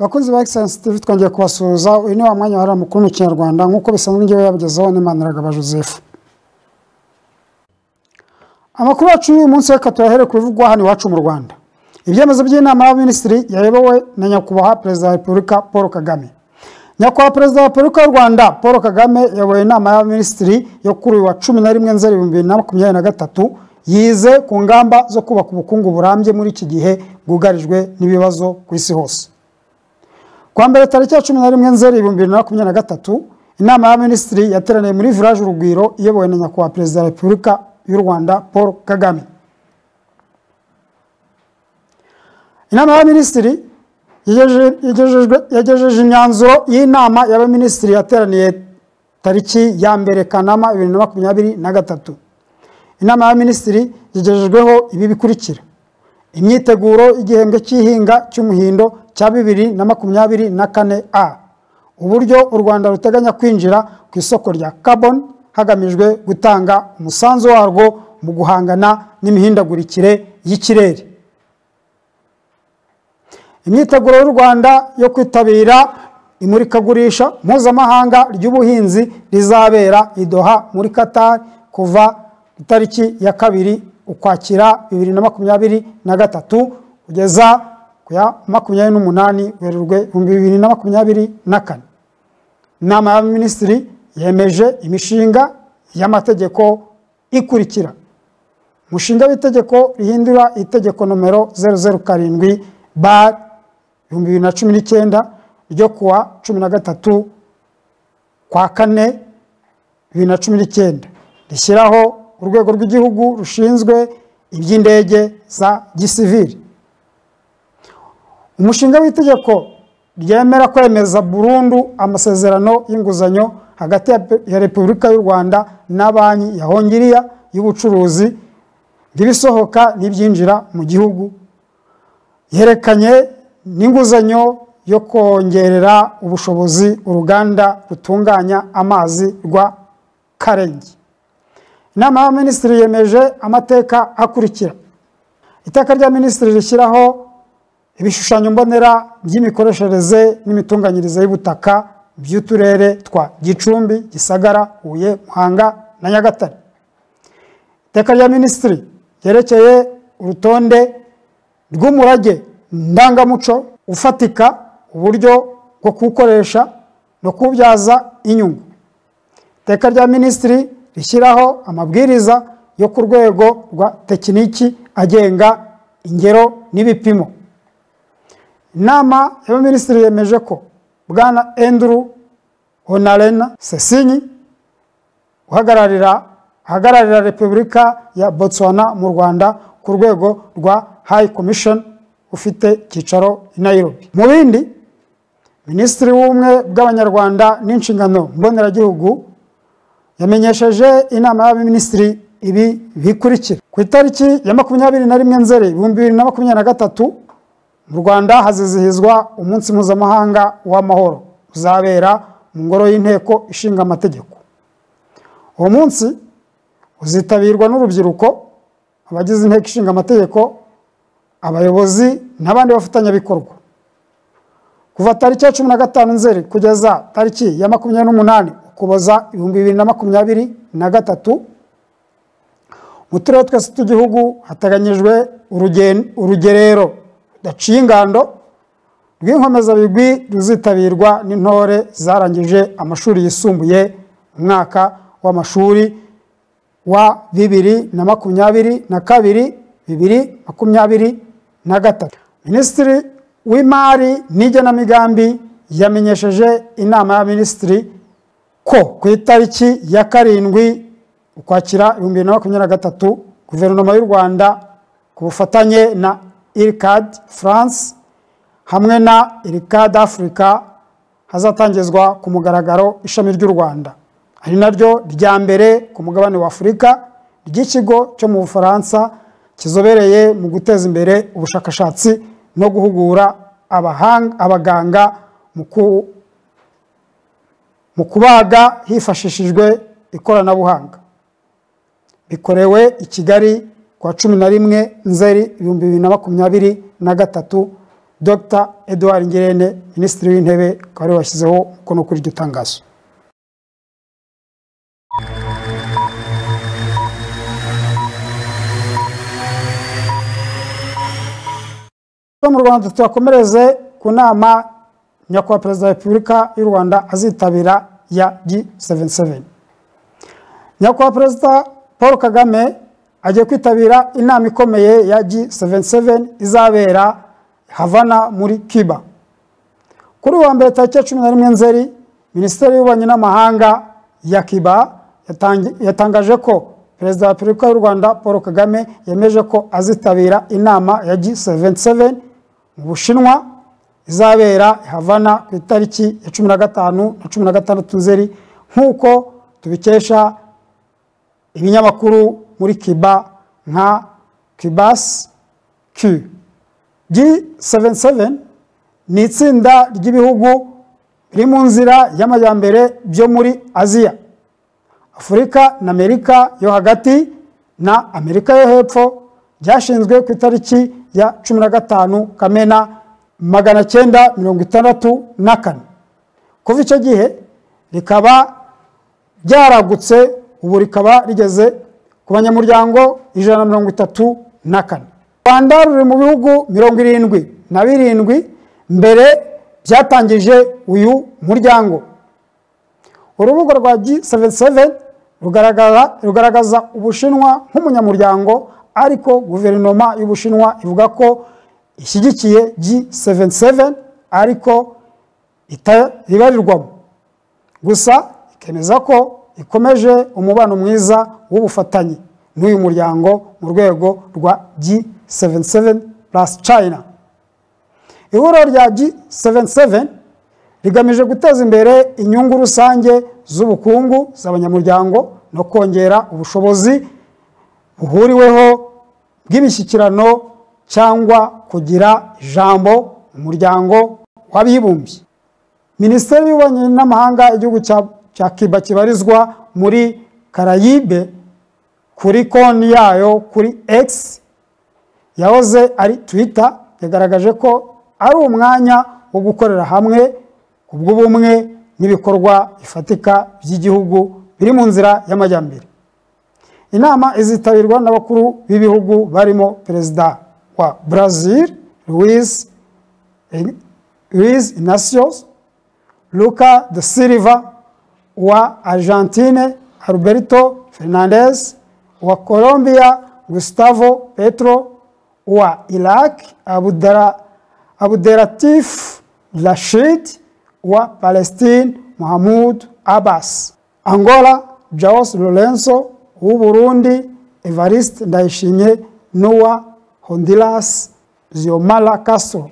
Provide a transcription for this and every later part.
Bakunzi ba Excellence TV twongeye kubasuhuza. Uyu ni wa mwanya wahariwe amakuru mu Kinyarwanda nk'uko bisanzwe ngewe yabigezeho n'Imaniragaba Joseph. Amakuru yacu uyu munsi reka tuyahere ku bivugwa hano iwacu mu Rwanda. Ibyemezo by'inama y'abaminisitiri yayobowe na Nyakubahwa Perezida wa Repubulika Paul Kagame. Nyakubahwa Perezida wa Repubulika y'u Rwanda Paul Kagame yayoboye inama y'abaminisitiri yo kuri uyu wa 11 Nzeri 2023 yize ku ngamba zo kubaka ubukungu burambye muri iki gihe bwugarijwe n'ibibazo ku isi hose. Kwa mbere tariki ya 11 Nzeri 2023 inama y'abaminisitiri yateraniye muri Village Urugwiro iyobowe na Nyakubahwa Perezida wa Repubulika y'u Rwanda Paul Kagame. Inama y'abaminisitiri yagejeje imyanzuro y'inama y'abaminisitiri yateraniye tariki ya mbere Kanama 2023. Inama y'abaminisitiri yagejejweho ibi bikurikira: imyiteguro igihembwe cy'ihinga cy'umuhindo cya 2024A, uburyo u Rwanda ruteganya kwinjira ku isoko rya carbon hagamijwe gutanga umusanzu warwo mu guhangana n'imihindagurikire y'ikirere, imyiteguro y'u Rwanda yo kwitabira imurikagurisha mpuzamahanga ry'ubuhinzi rizabera i Doha muri Qatar kuva itariki ya 2 Ukwakira 2023 kugeza ku ya 28 Werurwe 2024. Inama y'abaminisitiri yemeje imishinga y'amategeko ikurikira: umushinga w'itegeko rihindura itegeko nomero 007/2019 ryo kuwa 13 kwa 4 2019 rishyiraho urwego rw'igihugu rushinzwe iby'indege za gisivili. Umushinga w'itegeko ryemera kwemeza burundu amasezerano y'inguzanyo hagati ya Repubulika y'u Rwanda na Banki ya Hongiriya y'ubucuruzi bw'ibisohoka n'ibyinjira mu gihugu, yerekanye n'inguzanyo yo kongerera ubushobozi uruganda rutunganya amazi rwa Karengi. Inama y'abaminisitiri yemeje amateka akurikira: iteka rya minisitiri rishyiraho ibishushanyo mbonera by'imikoreshereze n'imitunganyirize y'ubutaka by'uturere twa Gicumbi, Gisagara, Huye, Muhanga na Nyagatare. Iteka rya minisitiri ryerekeye urutonde rw'umurage ndangamuco ufatika, uburyo bwo kuwukoresha no kuwubyaza inyungu. Iteka rya minisitiri rishyiraho amabwiriza yo ku rwego rwa tekiniki agenga ingero n'ibipimo. Inama y'abaminisitiri yemeje ko Bwana Andrew Onarena Sesinyi uhagararira Repubulika ya Botswana mu Rwanda ku rwego rwa High Commission ufite icyicaro i Nairobi. Mu bindi, Minisitiri w'Ubumwe bw'Abanyarwanda n'inshingano mboneragihugu yamenyesheje inama y'abaminisitiri ibi bikurikira: ku itariki ya 21 Nzeri 2023 mu Rwanda hazizihizwa umunsi mpuzamahanga w'amahoro uzabera mu ngoro y'inteko ishinga amategeko. Uwo munsi uzitabirwa n'urubyiruko, abagize inteko ishinga amategeko, abayobozi n'abandi bafatanyabikorwa. Kuva tariki ya 15 Nzeri kugeza tariki ya 28 Ukuboza 2023 mu turere twese tw'igihugu hateganyijwe urugerero rudaciye ingando rw'inkomezabigwi ruzitabirwa n'intore zarangije amashuri yisumbuye mu mwaka w'amashuri wa 2022-2023. Minisitiri w'Imari n'Igenamigambi yamenyesheje inama y'abaminisitiri ko ku itariki ya 7 Ukwakira 2023 Guverinoma y'u Rwanda ku bufatanye na IRCAD France hamwe na IRCAD Africa hazatangizwa ku mugaragaro ishami ry'u Rwanda, ari naryo rya mbere ku mugabane wa Afurika, ry'ikigo cyo mu Bufaransa kizobereye mu guteza imbere ubushakashatsi no guhugura abaganga mu kubaga hifashishijwe ikoranabuhanga. Bikorewe i Kigali kwa 11 Nzeri 2023 Dr Edouard Ngirente, Minisitiri w'Intebe, akaba ariwe washyizeho umukono kuri iryo tangazo. Mu Rwanda tuyakomereze ku nama nyakubahwa Perezida wa Repubulika y'u Rwanda azitabira ya G77. Nyakubahwa Perezida Paul Kagame agiye kwitabira inama ikomeye ya G77 izabera Havana muri Cuba. Kuri uwa mbere tariki 11 Nzeri, Minisiteri y'Ububanyi n'Amahanga ya Cuba yatangaje ko Perezida wa Repubulika y'u Rwanda Paul Kagame yemeje ko azitabira inama ya G77 mu Bushinwa izabera Havana ku itariki ya 15 na 16 Nzeri, nk'uko tubikesha ibinyamakuru muri Cuba nka Cubas Q. G77 ni itsinda ry'ibihugu biri mu nzira y'amajyambere byo muri Aziya, Afurika na Amerika yo hagati na Amerika yo hepfo, byashinzwe ku itariki ya 15 Kamena 1964. Kuva icyo gihe rikaba ryaragutse, ubu rikaba rigeze ku banyamuryango 134. Rwanda ruri mu bihugu 77 mbere byatangije uyu muryango. Urubuga rwa G77 rugaragaza Ubushinwa nk'umunyamuryango, ariko guverinoma y'Ubushinwa ivuga ko ishyigikiye G77 ariko itaribarirwamo, gusa ikemeza ko ikomeje umubano mwiza w'ubufatanye n'uyu muryango mu rwego rwa G77 plus China. Ihuriro rya G77 rigamije guteza imbere inyungu rusange z'ubukungu z'abanyamuryango no kongera ubushobozi buhuriweho bw'imishyikirano cyangwa kugira ijambo mu muryango w'abibumbye. Minisiteri y'Ububanyi n'Amahanga igihugu cya Cuba kibarizwa muri Caraïbe, kuri konti yayo kuri X yahoze ari Twitter, yagaragaje ko ari umwanya wo gukorera hamwe kubw'ubumwe n'ibikorwa bifatika by'igihugu biri mu nzira y'amajyambere. Inama izitabirwa n'abakuru b'ibihugu barimo Perezida wa Brazil Luiz Inácio Lula da Silva, wa Argentine Alberto Fernandez, wa Colombia Gustavo Petro, wa Iraq Abdelatif Rashid, wa Palestine Mahmoud Abbas, Angola João Lourenço, w'u Burundi Evariste Ndayishimiye, n'uwa Honduras Xiomara Castro.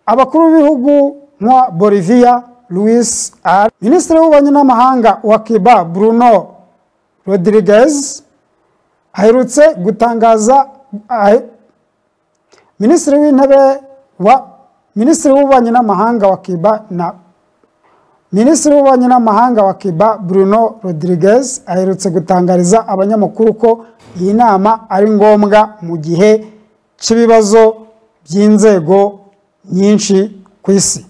Abakuru b'ibihugu nka Bolivia Luis R. Minisitiri w'Ububanyi n'Amahanga wa Cuba Bruno Rodriguez aherutse gutangaza Minisitiri w'Ububanyi n'Amahanga wa Cuba Minisitiri w'Ububanyi n'Amahanga wa Cuba Bruno Rodriguez aherutse gutangariza abanyamakuru ko iyi nama ari ngombwa mu gihe cy'ibibazo by'inzego nyinshi ku isi.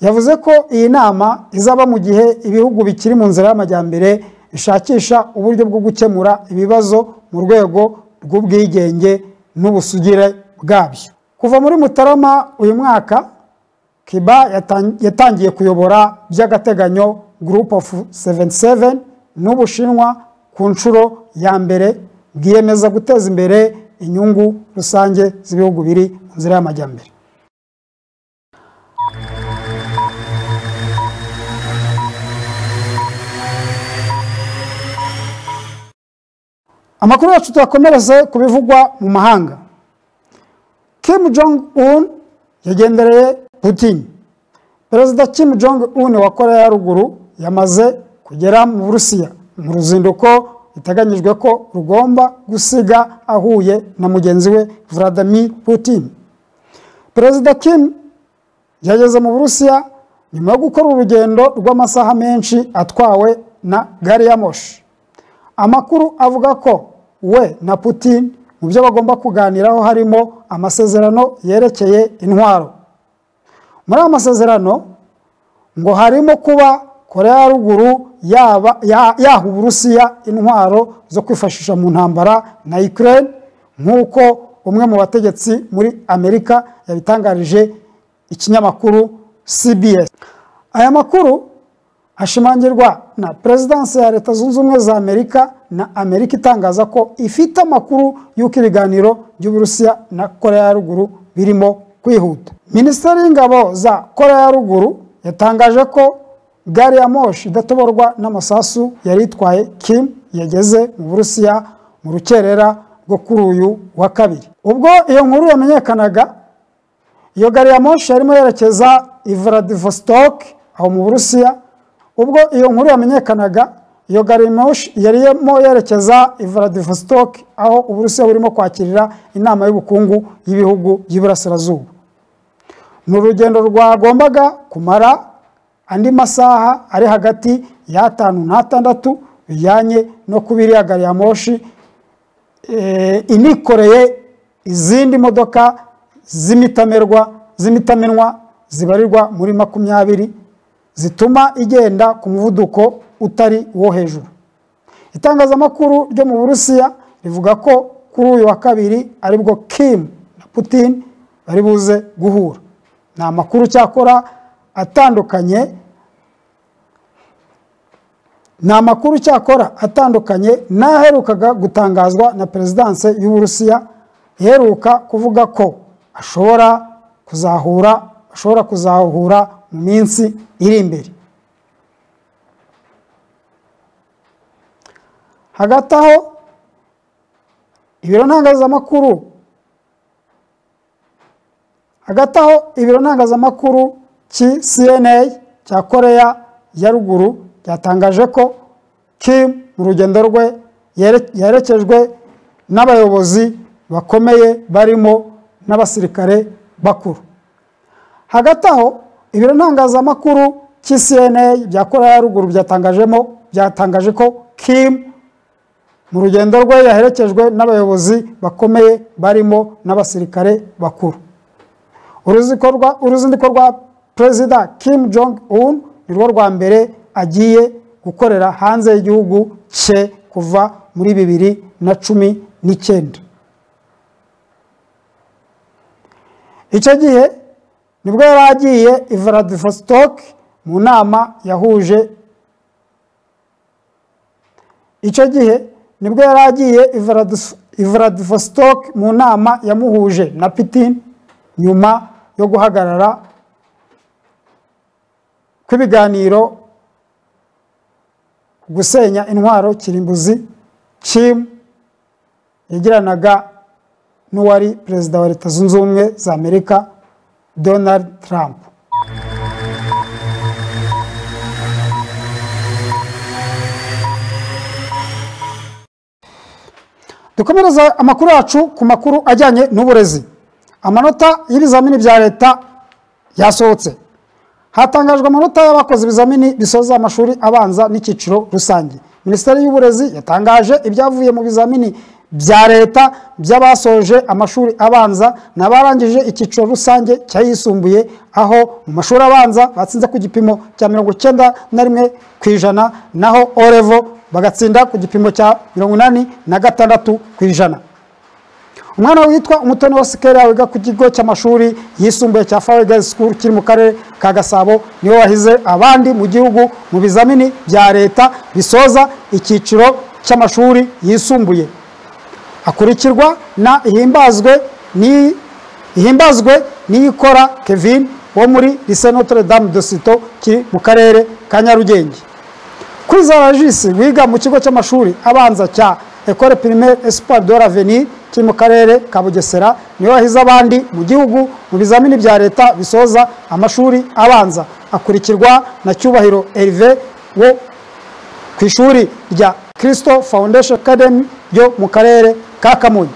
Yavuze ko iyi nama izaba mu gihe ibihugu bikiri mu nzira y'amajyambere bishakisha uburyo bwo gukemura ibibazo mu rwego rw'ubwigenge n'ubusugire bwabyo. Kuva muri Mutarama uyu mwaka, Cuba yatangiye kuyobora by'agateganyo Group of 77 n'Ubushinwa ku nshuro ya mbere, bwiyemeza guteza imbere inyungu rusange z'ibihugu biri mu nzira y'amajyambere. Amakuru yacu tuyakomereze ku bivugwa mu mahanga. Kim Jong-un yagendereye Putin. Perezida Kim Jong-un wa Korea ya Ruguru yamaze kugera mu Burusiya mu ruzinduko biteganyijwe ko rugomba gusiga ahuye na mugenzi we Vladimir Putin. Perezida Kim yageze mu Burusiya nyuma yo gukora urugendo rw'amasaha menshi atwawe na gari ya moshi. Amakuru avuga ko we na Putin mu byo bagomba kuganiraho harimo amasezerano yerekeye intwaro. Muri aya masezerano ngo harimo kuba Korea ya ruguru yaha Uburusiya intwaro zo kwifashisha mu ntambara na Ukraine, nk'uko umwe mu bategetsi muri Amerika yabitangarije ikinyamakuru CBS. Aya makuru ashimangirwa na Perezidansi ya Leta Zunze Ubumwe za Amerika, na Amerika itangaza ko ifite amakuru y'uko ibiganiro by'Uburusiya na Korea ya ruguru birimo kwihuta. Minisiteri y'Ingabo za Korea ya ruguru yatangaje ko gari ya moshi idatoborwa n'amasasu yari itwaye Kim yageze mu Burusiya mu rukerera rwo kuri uyu wa kabiri. Ubwo iyo nkuru yamenyekanaga, iyo gari ya moshi yarimo yerekeza i Vladivostok aho mu Burusiya. Ubwo iyo nkuru yamenyekanaga, iyo gari ya moshi yarimo yerekeza i Vladivostok aho Uburusiya burimo kwakirira inama y'ubukungu y'ibihugu y'Iburasirazuba. Ni urugendo rwagombaga kumara andi masaha ari hagati ya 5 na 6 bijyanye no kubiriya gari ya moshi inikoreye izindi modoka z'imitamenwa zibarirwa muri 20 zituma igenda ku muvuduko utari wo hejuru. Itangazamakuru ryo mu Burusiya rivuga ko kuri uyu wa kabiri aribwo Kim na Putin bari buze guhura. Ni amakuru cyakora atandukanye n'aherukaga gutangazwa na Perezidansi y'Uburusiya iheruka kuvuga ko ashobora kuzahura mu minsi iri imbere. Hagati aho ibiro ntangazamamakuru CNA cya Korea ya ruguru byatangaje ko Kim mu rugendo rwe yerekejwe n'abayobozi bakomeye barimo n'abasirikare bakuru. Hagati aho ibiro ntangazamamakuru CNA bya Korea ya ruguru byatangaje ko Kim mu rugendo rwe yaherekejwe n'abayobozi bakomeye barimo n'abasirikare bakuru. Uruzinduko rwa Perezida Kim Jong-un ni rwo rwa mbere agiye gukorera hanze y'igihugu cye kuva muri 2019. Icyo gihe nibwo yari agiye i Vladivostok mu nama yahuje yamuhuje na Putin nyuma yo guhagarara kw'ibiganiro gusenya intwaro kirimbuzi Kim yagiranaga n'uwari perezida wa Leta Zunze Ubumwe za Amerika Donald Trump. Dukomereza amakuru yacu ku makuru ajyanye n'uburezi. Amanota y'ibizamini bya leta yasohotse. Hatangajwe amanota y'abakoze ibizamini bisoza amashuri abanza n'icyiciro rusange. Minisiteri y'Uburezi yatangaje ibyavuye mu bizamini bya leta by'abasoje amashuri abanza n'abarangije icyiciro rusange cyayisumbuye, aho mu mashuri abanza batsinze ku gipimo cya 91%, naho O-level bagatsinda ku gipimo cya 86%. Umwana witwa Umutoni wa Sikera wiga ku kigo cy'amashuri yisumbuye cya Fawe Girls School kiri mu karere ka Gasabo niwe wahize abandi mu gihugu mu bizamini bya leta bisoza icyiciro cy'amashuri yisumbuye. Akurikirwa na Ihimbazwe n'Ikora Kevin wo muri Lycée Notre Dame de Citeaux kiri mu karere ka Nyarugenge. Kwizera Regis wiga mu kigo cy'amashuri abanza cya École Primaire Espoir de l'Avenir kiri mu karere ka Bugesera niwe wahize abandi mu gihugu mu bizamini bya leta bisoza amashuri abanza. Akurikirwa na Cyubahiro Hervé wo ku ishuri rya Christo Foundation Academy yo mu karere ka Kamonyi.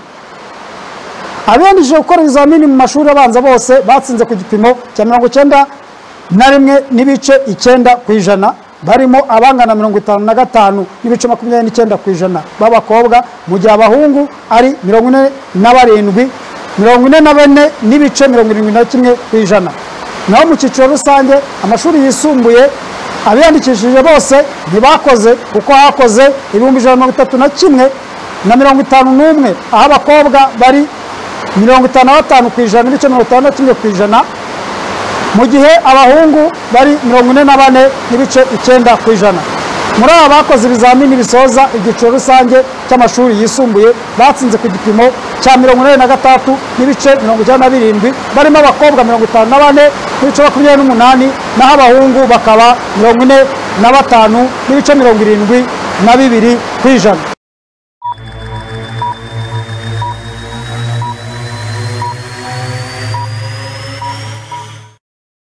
Abiyandikishije gukora ibizamini mu mashuri abanza bose batsinze ku gipimo cya 91.9%, barimo abangana 55 n'ibice 29% b'abakobwa, mu gihe abahungu ari 44 n'ibice 71%. Naho mu cyiciro rusange amashuri yisumbuye abiyandikishije bose ntibakoze kuko hakoze 131 na 51, aho abakobwa bari 55% n'ibice 61%, mu gihe abahungu bari 44 n'ibice 9%. Muri aba bakoze ibizamini bisoza icyiciro rusange cy'amashuri yisumbuye batsinze ku gipimo cya 43 n'ibice 97, barimo abakobwa 54 n'ibice 28, naho abahungu bakaba 45 n'ibice 72%.